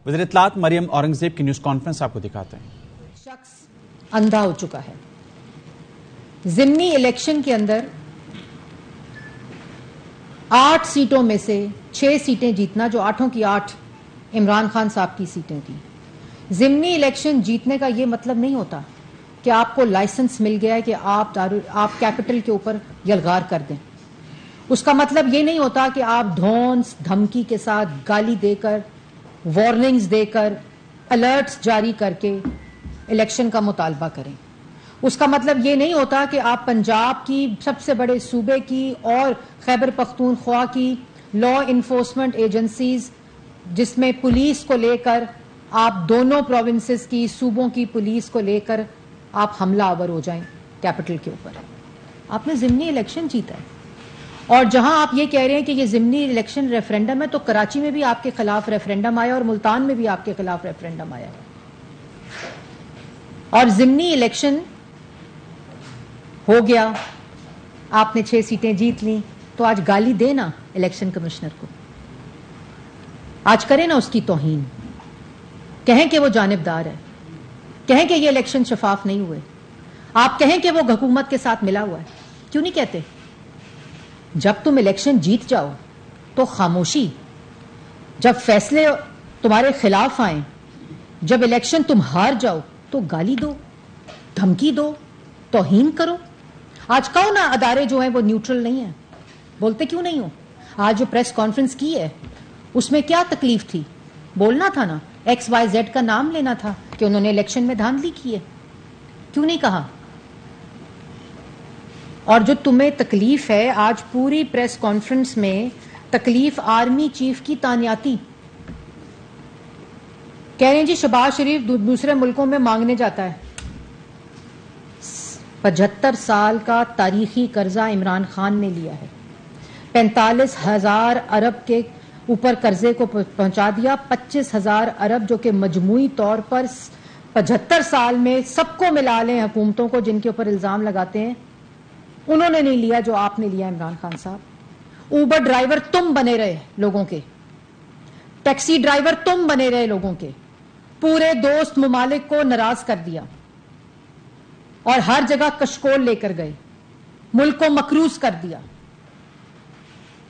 وزیر اطلاعات مریم اورنگزیب کی نیوز کانفرنس آپ کو دکھاتے ہیں. شخص اندھا ہو چکا ہے. ضمنی الیکشن کے اندر 8 سیٹوں میں سے 6 سیٹیں جیتنا، جو 8 کی 8 عمران خان صاحب کی سیٹیں تھیں. ضمنی الیکشن جیتنے کا یہ مطلب نہیں ہوتا کہ آپ کو لائسنس مل گیا ہے کہ آپ کیپٹل کے اوپر یلغار کر دیں. اس کا مطلب یہ نہیں ہوتا کہ آپ دھونس دھمکی کے ساتھ گالی دے کر، وارننگز دے کر، الرٹس جاری کر کے الیکشن کا مطالبہ کریں. اس کا مطلب یہ نہیں ہوتا کہ آپ پنجاب کی سب سے بڑے صوبے کی اور خیبر پختونخوا کی لا انفورسمنٹ ایجنسیز، جس میں پولیس کو لے کر آپ دونوں پروونسز کی، صوبوں کی پولیس کو لے کر آپ حملہ آور ہو جائیں کیپٹل کے اوپر. آپ نے ضمنی الیکشن جیتا ہے. اور جہاں آپ یہ کہہ رہے ہیں کہ یہ ضمنی الیکشن ریفرینڈم ہے، تو کراچی میں بھی آپ کے خلاف ریفرینڈم آیا اور ملتان میں بھی آپ کے خلاف ریفرینڈم آیا. اور ضمنی الیکشن ہو گیا، آپ نے 6 سیٹیں جیت لیں، تو آج گالی دے نا الیکشن کمشنر کو، آج کریں نا اس کی توہین، کہیں کہ وہ جانبدار ہے، کہیں کہ یہ الیکشن شفاف نہیں ہوئے، آپ کہیں کہ وہ حکومت کے ساتھ ملا ہوا ہے. کیوں نہیں کہتے؟ جب تم الیکشن جیت جاؤ تو خاموشی، جب فیصلے تمہارے خلاف آئیں، جب الیکشن تم ہار جاؤ تو گالی دو، دھمکی دو، توہین کرو. آج کہو نا ادارے جو ہیں وہ نیوٹرل نہیں ہیں. بولتے کیوں نہیں ہو؟ آج جو پریس کانفرنس کی ہے اس میں کیا تکلیف تھی؟ بولنا تھا نا، XYZ کا نام لینا تھا کہ انہوں نے الیکشن میں دھاندلی کی ہے. کیوں نہیں کہا؟ اور جو تمہیں تکلیف ہے آج پوری پریس کانفرنس میں، تکلیف آرمی چیف کی تانیاتی. کہہ رہے ہیں جی شہباز شریف دوسرے ملکوں میں مانگنے جاتا ہے. 75 سال کا تاریخی قرضہ عمران خان نے لیا ہے. 45,000 ارب کے اوپر قرضے کو پہنچا دیا. 25,000 ارب جو کہ مجموعی طور پر 75 سال میں سب کو ملا لیں حکومتوں کو جن کے اوپر الزام لگاتے ہیں، انہوں نے نہیں لیا جو آپ نے لیا عمران خان صاحب. اوبر ڈرائیور تم بنے رہے لوگوں کے، ٹیکسی ڈرائیور تم بنے رہے لوگوں کے، پورے دوست ممالک کو ناراض کر دیا اور ہر جگہ کشکول لے کر گئے، ملک کو مکروز کر دیا.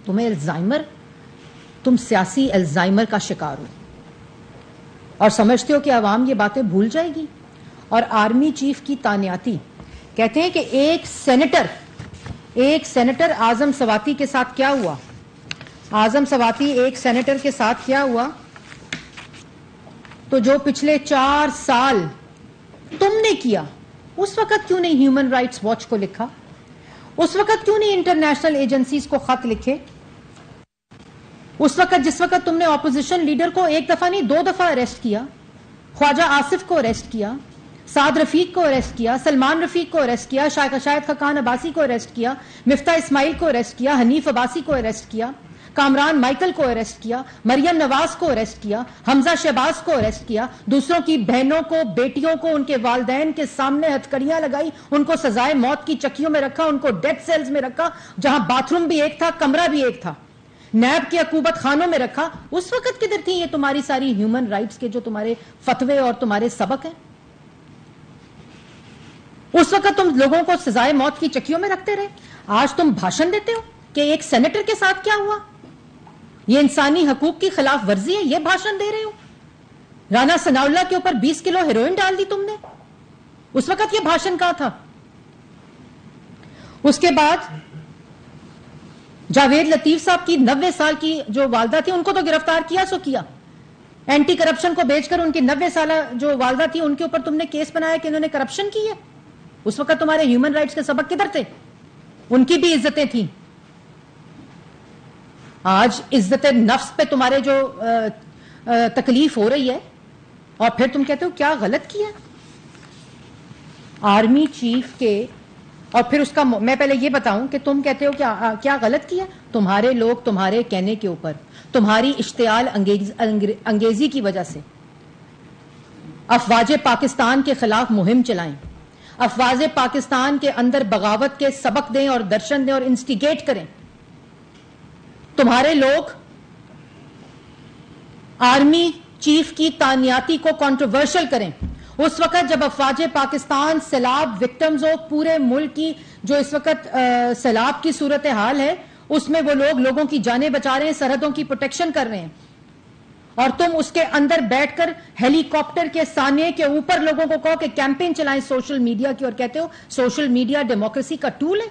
تمہیں الزائمر، تم سیاسی الزائمر کا شکار ہو اور سمجھتے ہو کہ عوام یہ باتیں بھول جائے گی. اور آرمی چیف کی تانیاتی، کہتے ہیں کہ ایک سینیٹر اعظم سواتی کے ساتھ کیا ہوا. اعظم سواتی ایک سینیٹر کے ساتھ کیا ہوا، تو جو پچھلے 4 سال تم نے کیا، اس وقت کیوں نہیں ہیومن رائٹس واچ کو لکھا؟ اس وقت کیوں نہیں انٹرنیشنل ایجنسیز کو خط لکھے؟ اس وقت جس وقت تم نے اپوزیشن لیڈر کو 1 دفعہ نہیں 2 دفعہ اریسٹ کیا، خواجہ آصف کو اریسٹ کیا، سعد رفیق کو اریسٹ کیا، سلمان رفیق کو اریسٹ کیا، شاہد خاقان عباسی کو اریسٹ کیا، مفتاح اسماعیل کو اریسٹ کیا، حنیف عباسی کو اریسٹ کیا، کامران مائیکل کو اریسٹ کیا، مریم نواز کو اریسٹ کیا، حمزہ شہباز کو اریسٹ کیا، دوسروں کی بہنوں کو، بیٹیوں کو، ان کے والدین کے سامنے ہتھکڑیاں لگائی، ان کو سزائے موت کی چکیوں میں رکھا، ان کو ڈیتھ سیلز میں رکھا جہاں باتھ روم بھی ایک تھا، کمرہ بھی ایک تھا، نیب کے عقوبت خانوں میں رکھا. اس وقت کدھر تھی یہ تمہاری ساری ہیومن رائٹس کے جو تمہارے فتوے اور تمہارے سبق ہیں؟ اس وقت تم لوگوں کو سزائے موت کی چکیوں میں رکھتے رہے. آج تم بھاشن دیتے ہو کہ ایک سینیٹر کے ساتھ کیا ہوا، یہ انسانی حقوق کی خلاف ورزی ہے، یہ بھاشن دے رہے ہو. رانا ثناء اللہ کے اوپر 20 کلو ہیروئن ڈال دی تم نے، اس وقت یہ بھاشن کہا تھا. اس کے بعد جاوید لطیف صاحب کی 90 سال کی جو والدہ تھی ان کو تو گرفتار کیا سو کیا، اینٹی کرپشن کو بیچ کر ان کی 90 سالہ جو والدہ تھی ان کے اوپر تم نے کیس بنایا کہ انہوں نے کرپشن کی ہے. اس وقت تمہارے ہیومن رائٹس کے سبق کدھر تھے؟ ان کی بھی عزتیں تھیں. آج عزت نفس پہ تمہارے جو تکلیف ہو رہی ہے اور پھر تم کہتے ہو کیا غلط کیا. آرمی چیف کے، اور پھر اس کا میں پہلے یہ بتاؤں کہ تم کہتے ہو کیا غلط کیا. تمہارے لوگ تمہارے کہنے کے اوپر، تمہاری اشتعال انگیزی کی وجہ سے افواج پاکستان کے خلاف مہم چلائیں، افواج پاکستان کے اندر بغاوت کے سبق دیں اور درشن دیں اور انسٹیگیٹ کریں. تمہارے لوگ آرمی چیف کی تعیناتی کو کنٹروورشل کریں، اس وقت جب افواج پاکستان سیلاب وکٹمز ہو، پورے ملک کی جو اس وقت سیلاب کی صورتحال ہے اس میں وہ لوگوں کی جانیں بچا رہے ہیں، سرحدوں کی پروٹیکشن کر رہے ہیں، اور تم اس کے اندر بیٹھ کر ہیلی کاپٹر کے سانے کے اوپر لوگوں کو کہو کہ کیمپین چلائیں سوشل میڈیا کی، اور کہتے ہو سوشل میڈیا ڈیموکریسی کا ٹول ہے.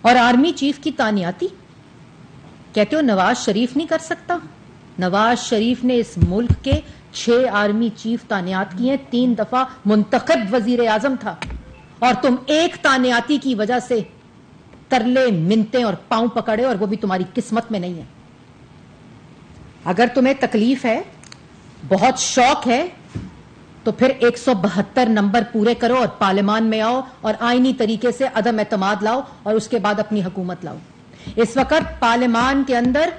اور آرمی چیف کی تعیناتی کہتے ہو نواز شریف نہیں کر سکتا. نواز شریف نے اس ملک کے 6 آرمی چیف تعینات کیے ہیں، 3 دفعہ منتخب وزیر اعظم تھا، اور تم ایک تعیناتی کی وجہ سے ترلے منتیں اور پاؤں پکڑے، اور وہ بھی تمہاری قسمت میں نہیں ہے. اگر تمہیں تکلیف ہے، بہت شوق ہے، تو پھر 172 نمبر پورے کرو اور پارلیمان میں آؤ اور آئینی طریقے سے عدم اعتماد لاؤ، اور اس کے بعد اپنی حکومت لاؤ. اس وقت پارلیمان کے اندر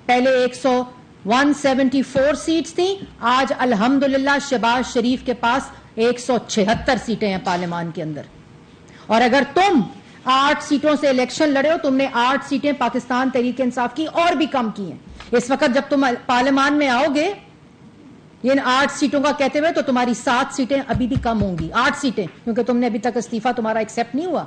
پہلے 174 سیٹس تھیں، آج الحمدللہ شہباز شریف کے پاس 176 سیٹیں ہیں پارلیمان کے اندر. اور اگر تم 8 سیٹوں سے الیکشن لڑے ہو، تم نے 8 سیٹیں پاکستان تحریک انصاف کی اور بھی کم کی ہیں. اس وقت جب تم پارلیمان میں آؤ گے ان 8 سیٹوں کا کہتے ہوئے، تو تمہاری 7 سیٹیں ابھی بھی کم ہوں گی. 8 سیٹیں، کیونکہ تم نے ابھی تک استعفیٰ تمہارا ایکسیپٹ نہیں ہوا،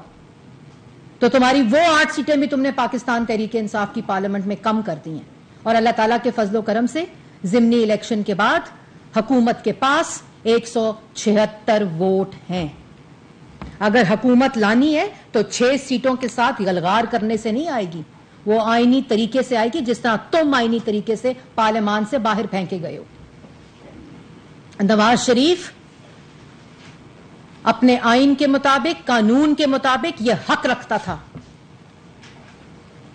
تو تمہاری وہ 8 سیٹیں بھی تم نے پاکستان تحریک انصاف کی پارلیمنٹ میں کم کر دی ہیں. اور اللہ تعالیٰ کے فضل و کرم سے ضمنی الیکشن کے بعد حکومت کے پاس 176 ووٹ ہیں. اگر حکومت لانی ہے تو 6 سیٹوں کے ساتھ غلغار کرنے سے نہیں آئے گی، وہ آئینی طریقے سے آئے گی، جس طرح تم آئینی طریقے سے پارلیمان سے باہر پھینکے گئے ہو. نواز شریف اپنے آئین کے مطابق، قانون کے مطابق یہ حق رکھتا تھا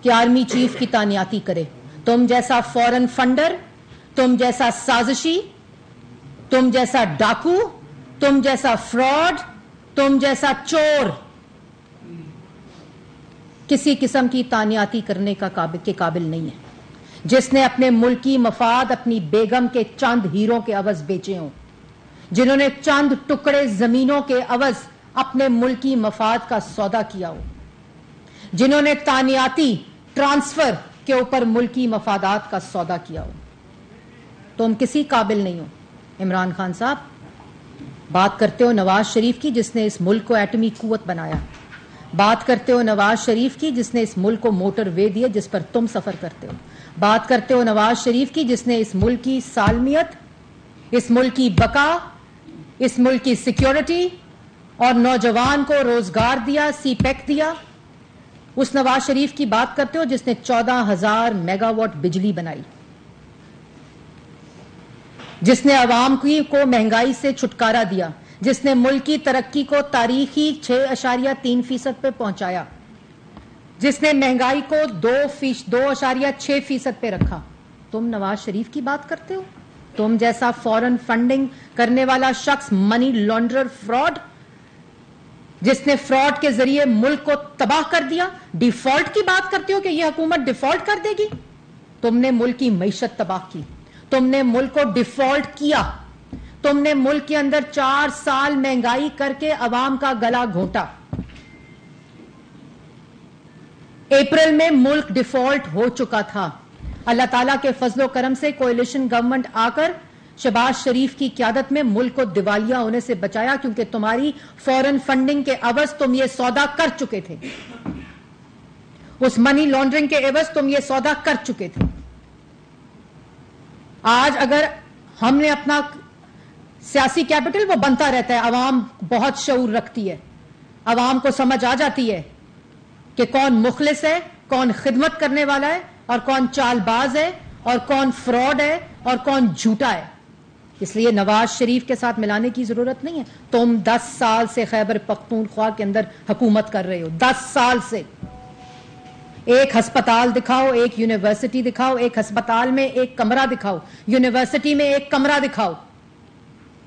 کہ آرمی چیف کی تعیناتی کرے. تم جیسا فورن فنڈر، تم جیسا سازشی، تم جیسا ڈاکو، تم جیسا فراڈ، تم جیسا چور کسی قسم کی تعیناتی کرنے کے قابل نہیں ہے. جس نے اپنے ملکی مفاد اپنی بیگم کے چند ہیروں کے عوض بیچے ہوں، جنہوں نے چند ٹکڑے زمینوں کے عوض اپنے ملکی مفاد کا سودا کیا ہو، جنہوں نے تعیناتی ٹرانسفر کے اوپر ملکی مفادات کا سودا کیا ہو، تم کسی قابل نہیں ہو. عمران خان صاحب، بات کرتے ہو نواز شریف کی جس نے اس ملک کو ایٹمی قوت بنایا، بات کرتے ہو نواز شریف کی جس نے اس ملک کو موٹر وے دیے جس پر تم سفر کرتے ہو، بات کرتے ہو نواز شریف کی جس نے اس ملک کی سالمیت، اس ملک کی بقا، اس ملک کی سیکیورٹی اور نوجوان کو روزگار دیا، سی پیک دیا. اس نواز شریف کی بات کرتے ہو جس نے 14,000 میگا واٹ بجلی بنائی، جس نے عوام کو مہنگائی سے چھٹکارا دیا، جس نے ملک کی ترقی کو تاریخی 6.3% پہ پہنچایا، جس نے مہنگائی کو 2.6% پہ رکھا. تم نواز شریف کی بات کرتے ہو؟ تم جیسا فورن فنڈنگ کرنے والا شخص، منی لانڈرر، فراڈ، جس نے فراڈ کے ذریعے ملک کو تباہ کر دیا، ڈیفالٹ کی بات کرتے ہو کہ یہ حکومت ڈیفالٹ کر دے گی. تم نے ملک کی معیشت تباہ کی، تم نے ملک کو ڈیفالٹ کیا، تم نے ملک کے اندر 4 سال مہنگائی کر کے عوام کا گلا گھونٹا. اپریل میں ملک ڈیفالٹ ہو چکا تھا. اللہ تعالیٰ کے فضل و کرم سے کوئلیشن گورنمنٹ آ کر شہباز شریف کی قیادت میں ملک کو دیوالیہ ہونے سے بچایا، کیونکہ تمہاری فورن فنڈنگ کے عوض تم یہ سودا کر چکے تھے، اس منی لانڈرنگ کے عوض تم یہ سودا کر چکے تھے. آج اگر ہم نے اپنا سیاسی کیپٹل، وہ بنتا رہتا ہے، عوام بہت شعور رکھتی ہے، عوام کو سمجھ آ جاتی ہے کہ کون مخلص ہے، کون خدمت کرنے والا ہے، اور کون چال باز ہے، اور کون فراڈ ہے، اور کون جھوٹا ہے. اس لیے نواز شریف کے ساتھ ملانے کی ضرورت نہیں ہے. تم 10 سال سے خیبر پختونخوا کے اندر حکومت کر رہے ہو، 10 سال سے. ایک ہسپتال دکھاؤ، ایک یونیورسٹی دکھاؤ، ایک ہسپتال میں ایک کمرہ دکھاؤ، یونیورسٹی میں ایک کمرہ دکھاؤ.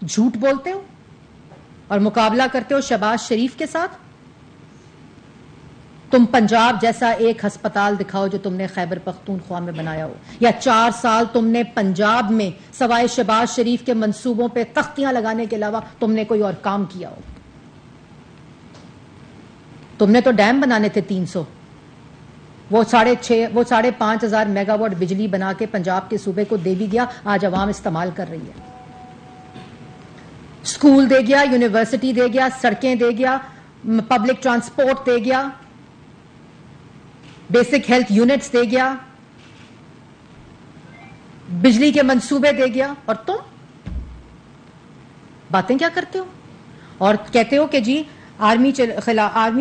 جھوٹ بولتے ہو اور مقابلہ کرتے ہو شہباز شریف کے ساتھ. تم پنجاب جیسا ایک ہسپتال دکھاؤ جو تم نے خیبر پختونخوا میں بنایا ہو، یا 4 سال تم نے پنجاب میں سوائے شہباز شریف کے منصوبوں پہ تختیاں لگانے کے علاوہ تم نے کوئی اور کام کیا ہو. تم نے تو ڈیم بنانے تھے 300، وہ 5,500 میگا واٹ بجلی بنا کے پنجاب کے صوبے کو دے بھی گیا, آج عوام استعمال کر رہی ہے. اسکول دے گیا, یونیورسٹی دے گیا, سڑکیں دے گیا, پبلک ٹرانسپورٹ دے گیا, بیسک ہیلتھ یونٹس دے گیا, بجلی کے منصوبے دے گیا, اور تم باتیں کیا کرتے ہو؟ اور کہتے ہو کہ جی آرمی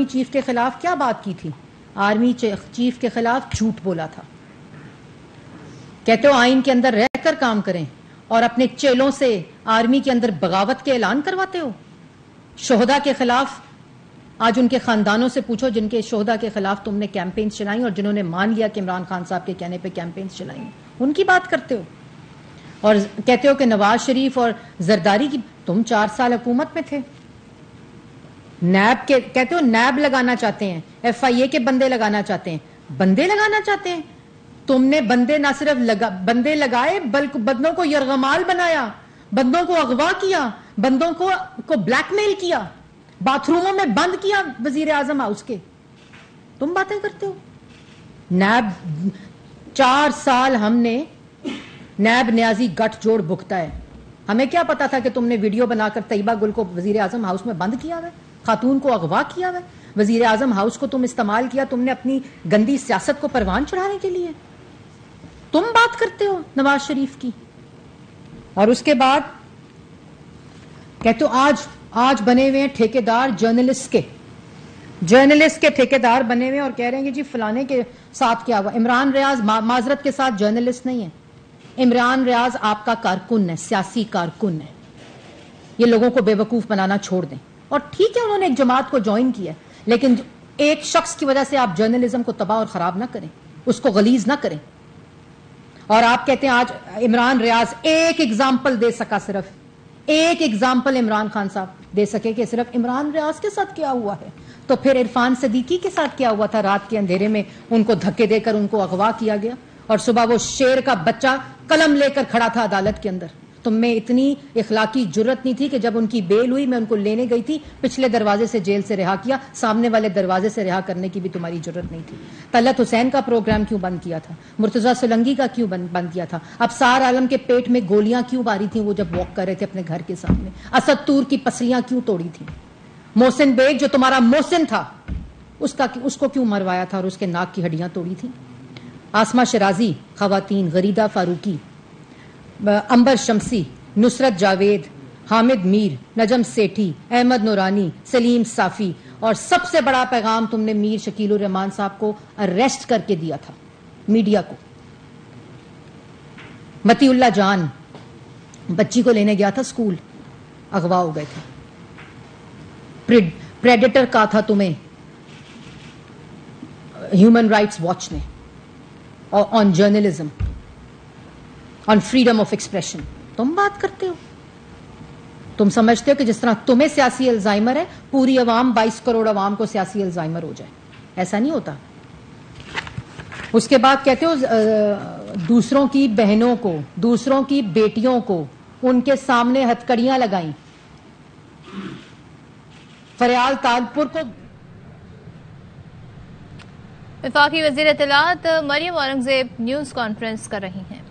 چیف کے خلاف کیا بات کی تھی؟ آرمی چیف کے خلاف جھوٹ بولا تھا. کہتے ہو آئین کے اندر رہ کر کام کریں, اور اپنے چیلوں سے آرمی کے اندر بغاوت کے اعلان کرواتے ہو. شہداء کے خلاف آج ان کے خاندانوں سے پوچھو جن کے شہداء کے خلاف تم نے کیمپینز چلائی اور جنہوں نے مان لیا کہ عمران خان صاحب کے کہنے پہ کیمپینز چلائی, ان کی بات کرتے ہو. اور کہتے ہو کہ نواز شریف اور زرداری کی, تم 4 سال حکومت میں تھے. نیب کے کہتے ہو نیب لگانا چاہتے ہیں, FIA کے بندے لگانا چاہتے ہیں. بندے لگانا چاہتے ہیں تم نے؟ بندے نہ صرف بندے لگائے بلکہ بندوں کو یرغمال بنایا, بندوں کو اغوا کیا, بندوں کو بلیک میل کیا, باتھ روموں میں بند کیا وزیر اعظم ہاؤس کے. تم باتیں کرتے ہو. نیب 4 سال ہم نے نیب نیازی گٹھ جوڑ بھگتا ہے. ہمیں کیا پتا تھا کہ تم نے ویڈیو بنا کر طیبہ گل کو وزیر اعظم ہاؤس میں بند کیا ہوا ہے, خاتون کو اغوا کیا ہوا ہے. وزیر اعظم ہاؤس کو تم استعمال کیا تم نے اپنی گندی سیاست کو پروان چڑھانے کے لیے. تم بات کرتے ہو نواز شریف کی. اور اس کے بعد کہتے ہو آج بنے ہوئے ہیں ٹھیکیدار جرنلسٹ کے ٹھیکیدار بنے ہوئے اور کہہ رہے ہیں کہ جی فلانے کے ساتھ کیا ہوا. عمران ریاض معذرت کے ساتھ جرنلسٹ نہیں ہے. عمران ریاض آپ کا کارکن ہے, سیاسی کارکن ہے. یہ لوگوں کو بے وقوف بنانا چھوڑ دیں. اور ٹھیک ہے انہوں نے ایک جماعت کو جوائن کیا, لیکن ایک شخص کی وجہ سے آپ جرنلزم کو تباہ اور خراب نہ کریں, اس کو غلیظ نہ کریں. اور آپ کہتے ہیں آج عمران ریاض ایک ایگزامپل دے سکا, صرف ایک ایگزامپل عمران خان صاحب دے سکے کہ صرف عمران ریاض کے ساتھ کیا ہوا ہے. تو پھر عرفان صدیقی کے ساتھ کیا ہوا تھا؟ رات کے اندھیرے میں ان کو دھکے دے کر ان کو اغوا کیا گیا, اور صبح وہ شیر کا بچہ قلم لے کر کھڑا تھا عدالت کے اندر. تم میں اتنی اخلاقی جرت نہیں تھی کہ جب ان کی بیل ہوئی میں ان کو لینے گئی تھی, پچھلے دروازے سے جیل سے رہا کیا, سامنے والے دروازے سے رہا کرنے کی بھی تمہاری جرت نہیں تھی. طلعت حسین کا پروگرام کیوں بند کیا تھا؟ مرتضیٰ سولنگی کا کیوں بند کیا تھا؟ ابصار عالم کے پیٹ میں گولیاں کیوں ماری تھیں وہ جب واک کر رہے تھے اپنے گھر کے سامنے؟ اسد طور کی پسلیاں کیوں توڑی تھیں؟ محسن بیگ جو تمہارا محسن تھا اس کو کیوں مروایا تھا اور اس کے ناک کی ہڈیاں توڑی تھیں؟ آسمہ شرازی خواتین, غریدہ فاروقی, عنبر شمسی, نصرت جاوید, حامد میر, نجم سیٹھی, احمد نورانی, سلیم صافی, اور سب سے بڑا پیغام تم نے میر شکیل الرحمان صاحب کو اریسٹ کر کے دیا تھا میڈیا کو. متی اللہ جان بچی کو لینے گیا تھا اسکول, اغوا ہو گئے تھے. پریڈیٹر کہا تھا تمہیں ہیومن رائٹس واچ نے, on journalism, on freedom of expression. تم بات کرتے ہو. تم سمجھتے ہو کہ جس طرح تمہیں سیاسی الزائمر ہے پوری عوام 22 کروڑ عوام کو سیاسی الزائمر ہو جائے. ایسا نہیں ہوتا. اس کے بعد کہتے ہو دوسروں کی بہنوں کو, دوسروں کی بیٹیوں کو ان کے سامنے ہتھکڑیاں لگائیں. فریال تالپور کو وفاقی وزیر اطلاعات مریم اورنگزیب نیوز کانفرنس کر رہی ہیں.